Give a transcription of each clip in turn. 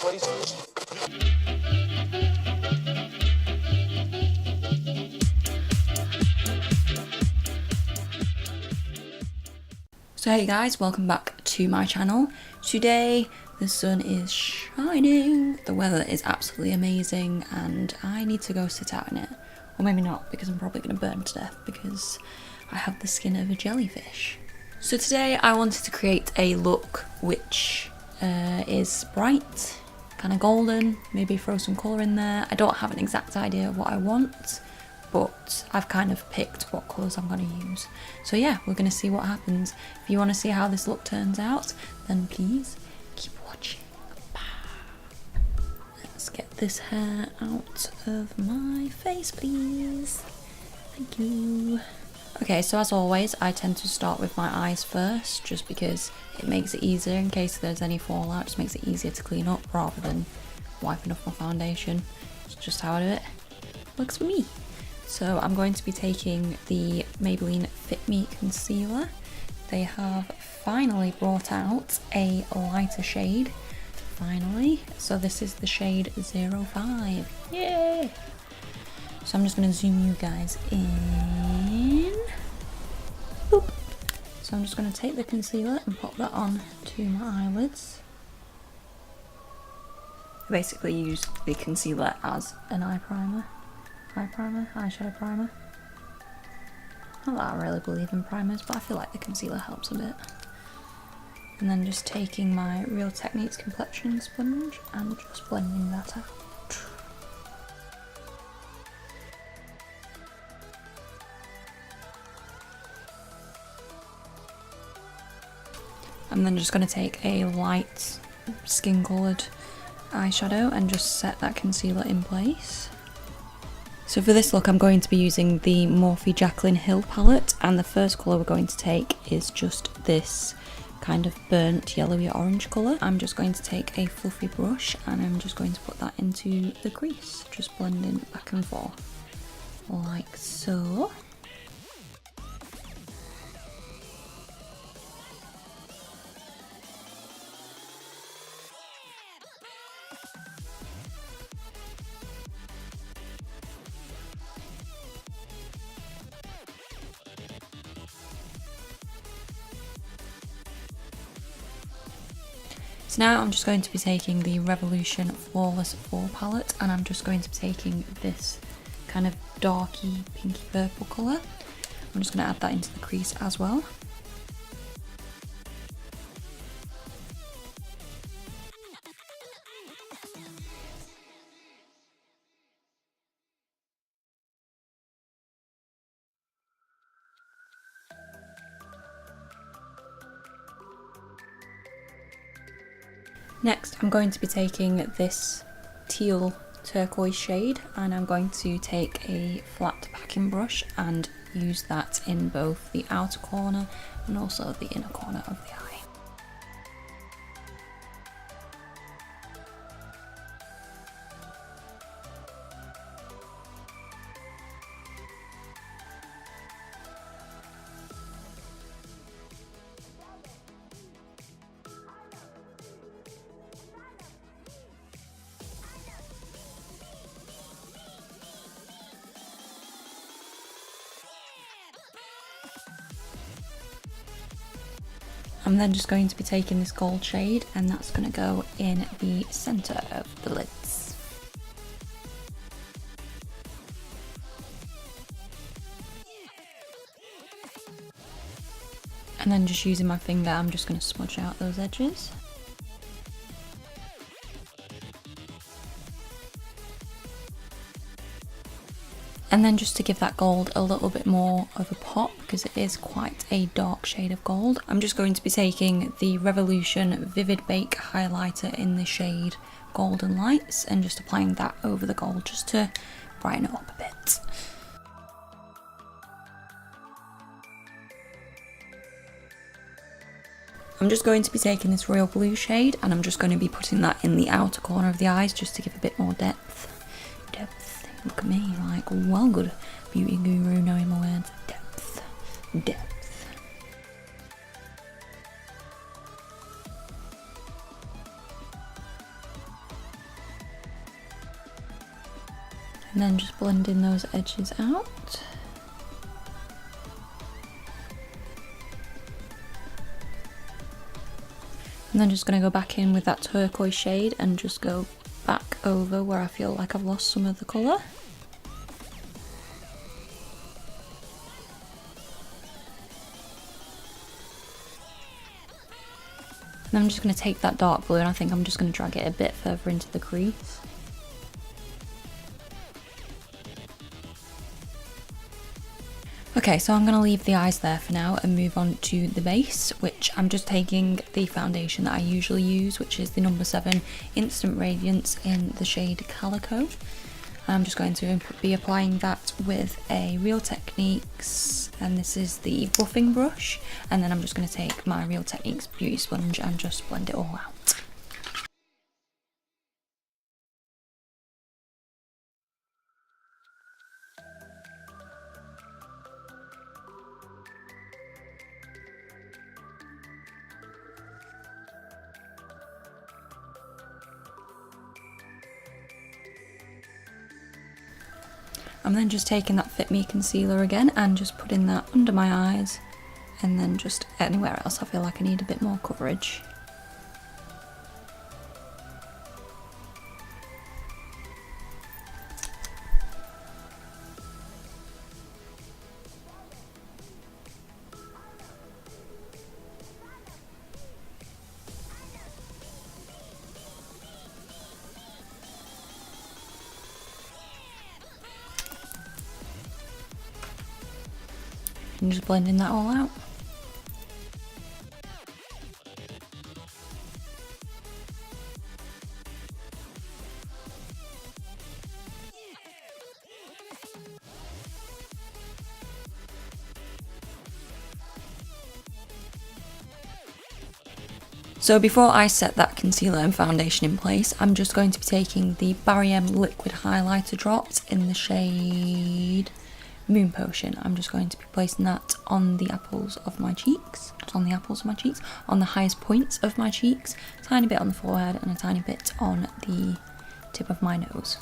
please. So hey guys, welcome back to my channel. Today the sun is shining, the weather is absolutely amazing, and I need to go sit out in it. Or maybe not, because I'm probably going to burn to death because I have the skin of a jellyfish. So today I wanted to create a look which is bright, kind of golden, maybe throw some colour in there. I don't have an exact idea of what I want, but I've kind of picked what colours I'm going to use. So yeah, we're going to see what happens. If you want to see how this look turns out, then please keep watching. Let's get this hair out of my face, please. Thank you. Okay, so as always, I tend to start with my eyes first, just because it makes it easier in case there's any fallout. It just makes it easier to clean up rather than wiping off my foundation. It's just how I do it. Works for me. So I'm going to be taking the Maybelline Fit Me Concealer. They have finally brought out a lighter shade. Finally. So this is the shade 05. Yay! So I'm just going to zoom you guys in. Boop. So I'm just going to take the concealer and pop that on to my eyelids. I basically use the concealer as an eye primer. Eyeshadow primer. Not that I really believe in primers, but I feel like the concealer helps a bit. And then just taking my Real Techniques complexion sponge and just blending that out. I'm then just going to take a light skin coloured eyeshadow and just set that concealer in place. So for this look I'm going to be using the Morphe Jaclyn Hill palette, and the first colour we're going to take is just this kind of burnt yellowy orange colour. I'm just going to take a fluffy brush and I'm just going to put that into the crease, just blending back and forth like so. So now I'm just going to be taking the Revolution Flawless 4 palette, and I'm just going to be taking this kind of darky pinky purple colour. I'm just going to add that into the crease as well. Next I'm going to be taking this teal turquoise shade, and I'm going to take a flat packing brush and use that in both the outer corner and also the inner corner of the eye. I'm then just going to be taking this gold shade, and that's going to go in the centre of the lids. And then just using my finger, I'm just going to smudge out those edges. And then just to give that gold a little bit more of a pop, because it is quite a dark shade of gold, I'm just going to be taking the Revolution Vivid Bake highlighter in the shade Golden Lights and just applying that over the gold just to brighten it up a bit. I'm just going to be taking this royal blue shade and I'm just going to be putting that in the outer corner of the eyes just to give a bit more depth. Look at me, like, well, good beauty guru knowing my words. Depth. And then just blending those edges out. And then just going to go back in with that turquoise shade and just go back over where I feel like I've lost some of the colour. And I'm just going to take that dark blue and I think I'm just going to drag it a bit further into the crease. Okay, so I'm going to leave the eyes there for now and move on to the base, which I'm just taking the foundation that I usually use, which is the number 7 Instant Radiance in the shade Calico. I'm just going to be applying that with a Real Techniques, and this is the buffing brush, and then I'm just going to take my Real Techniques beauty sponge and just blend it all out. I'm then just taking that Fit Me concealer again and just putting that under my eyes, and then just anywhere else I feel like I need a bit more coverage. And just blending that all out. So before I set that concealer and foundation in place, I'm just going to be taking the Barry M liquid highlighter drops in the shade Moon Potion. I'm just going to be placing that on the apples of my cheeks, on the highest points of my cheeks, a tiny bit on the forehead and a tiny bit on the tip of my nose.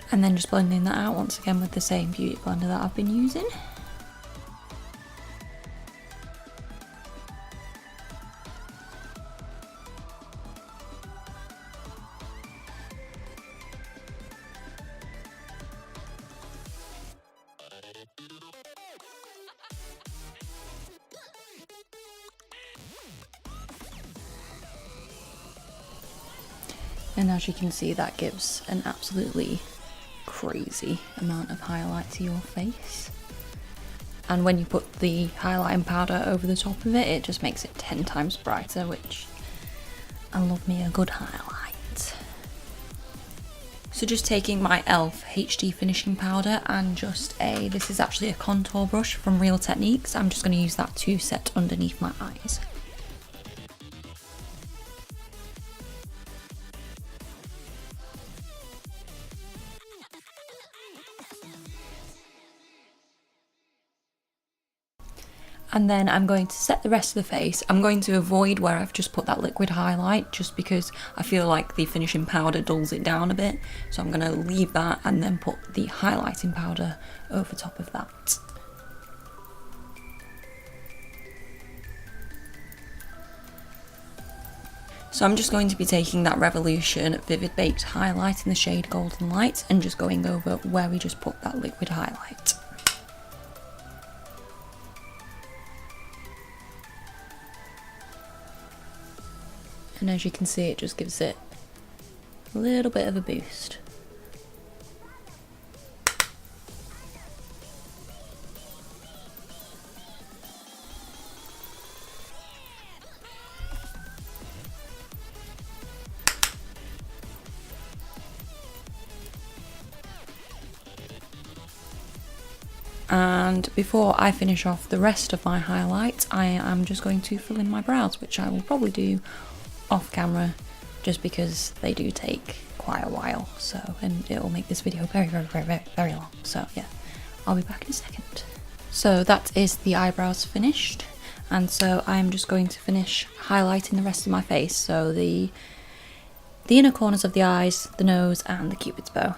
And then just blending that out once again with the same beauty blender that I've been using. And as you can see, that gives an absolutely crazy amount of highlight to your face, and when you put the highlighting powder over the top of it, it just makes it 10 times brighter, which I love me a good highlight. So just taking my e.l.f. HD finishing powder and this is actually a contour brush from Real Techniques. I'm just going to use that to set underneath my eyes. And then I'm going to set the rest of the face. I'm going to avoid where I've just put that liquid highlight, just because I feel like the finishing powder dulls it down a bit. So I'm going to leave that and then put the highlighting powder over top of that. So I'm just going to be taking that Revolution Vivid Baked highlight in the shade Golden Light and just going over where we just put that liquid highlight. And as you can see, it just gives it a little bit of a boost. And before I finish off the rest of my highlight, I am just going to fill in my brows, which I will probably do off camera, just because they do take quite a while, so, and it will make this video very, very, very, very, very long. So yeah, I'll be back in a second. So that is the eyebrows finished, and so I'm just going to finish highlighting the rest of my face, so the inner corners of the eyes, the nose, and the cupid's bow.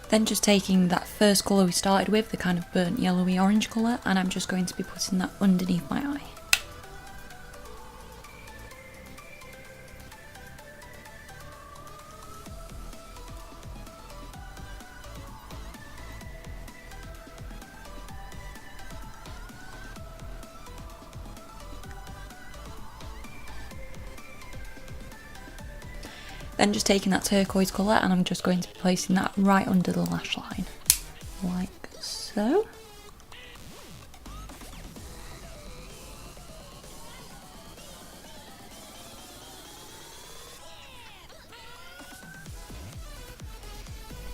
Then just taking that first colour we started with, the kind of burnt yellowy orange colour, and I'm just going to be putting that underneath my eye. Then just taking that turquoise colour, and I'm just going to be placing that right under the lash line, like so.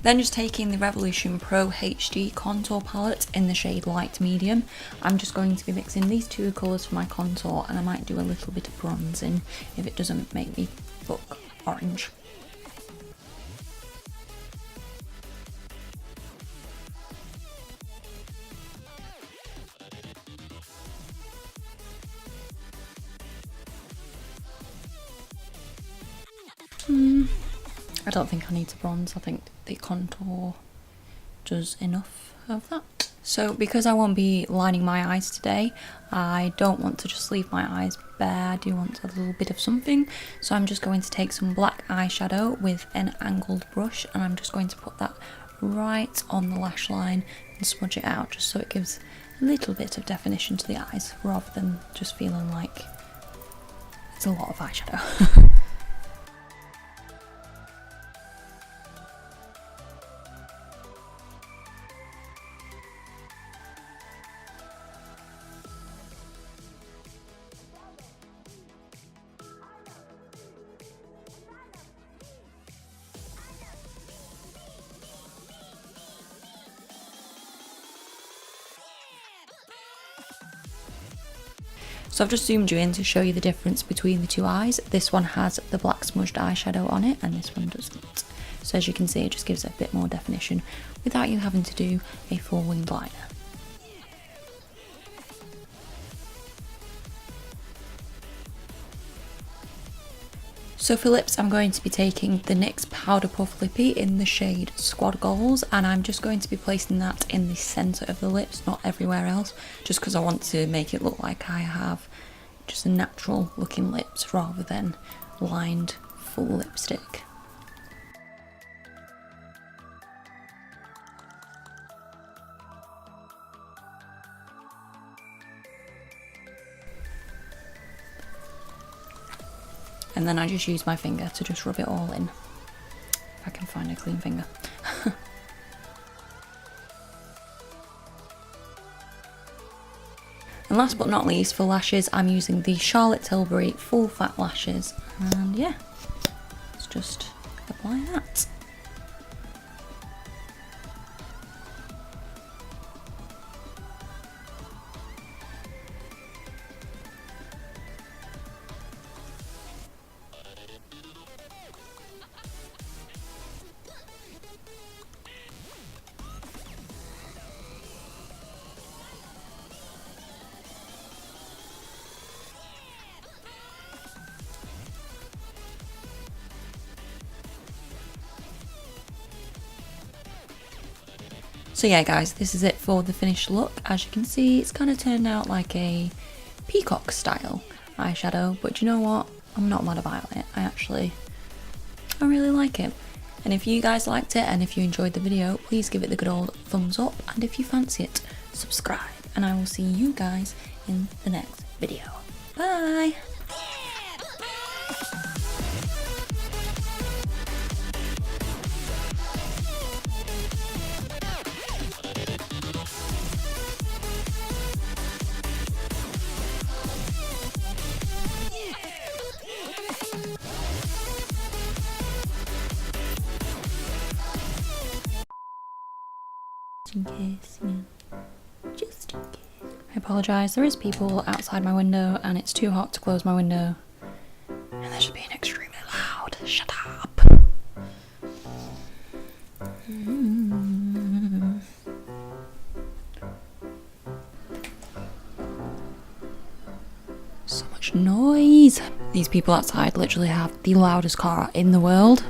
Then just taking the Revolution Pro HD contour palette in the shade Light Medium, I'm just going to be mixing these two colours for my contour, and I might do a little bit of bronzing if it doesn't make me look orange. I don't think I need to bronze, I think the contour does enough of that. So because I won't be lining my eyes today, I don't want to just leave my eyes bare, I do want a little bit of something. So I'm just going to take some black eyeshadow with an angled brush, and I'm just going to put that right on the lash line and smudge it out, just so it gives a little bit of definition to the eyes, rather than just feeling like it's a lot of eyeshadow. So I've just zoomed you in to show you the difference between the two eyes. This one has the black smudged eyeshadow on it, and this one doesn't. So as you can see, it just gives it a bit more definition without you having to do a full winged liner. So for lips, I'm going to be taking the NYX Powder Puff Lippy in the shade Squad Goals, and I'm just going to be placing that in the centre of the lips, not everywhere else, just because I want to make it look like I have just a natural looking lips rather than lined full lipstick. And then I just use my finger to just rub it all in, if I can find a clean finger. And last but not least, for lashes, I'm using the Charlotte Tilbury Full Fat Lashes, and yeah, let's just apply that. So yeah guys, this is it for the finished look. As you can see, it's kind of turned out like a peacock style eyeshadow, but you know what? I'm not mad about it. I really like it. And if you guys liked it and if you enjoyed the video, please give it the good old thumbs up, and if you fancy it, subscribe, and I will see you guys in the next video. Bye! in case, you know. Just in case. I apologise, there is people outside my window and it's too hot to close my window. And they're just being extremely loud. Shut up. So much noise. These people outside literally have the loudest car in the world.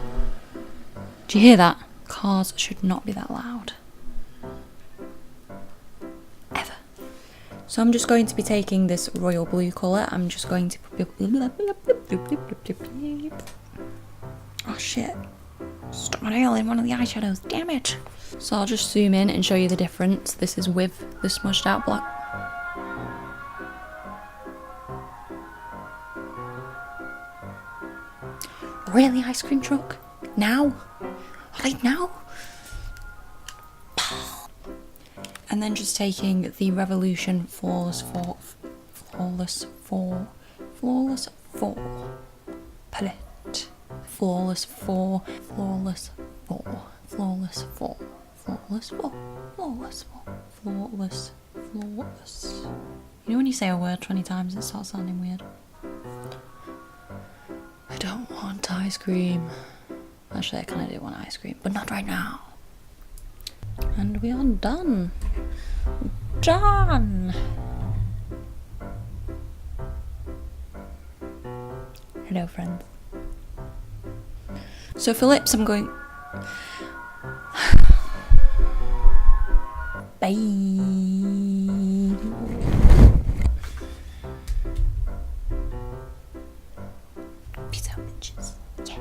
Do you hear that? Cars should not be that loud. Ever. So I'm just going to be taking this royal blue colour. I'm just going to... Oh shit. Stuck my nail in one of the eyeshadows. Damn it. So I'll just zoom in and show you the difference. This is with the smudged out black. Really, ice cream truck? Now? Right now? And then just taking the Revolution Flawless 4 palette. Flawless 4. You know when you say a word 20 times it starts sounding weird? I don't want ice cream. Actually, I kind of do want ice cream, but not right now. And we are done. Done! Hello, friends. So for lips, I'm going... Bye! Peace out, bitches. Yeah.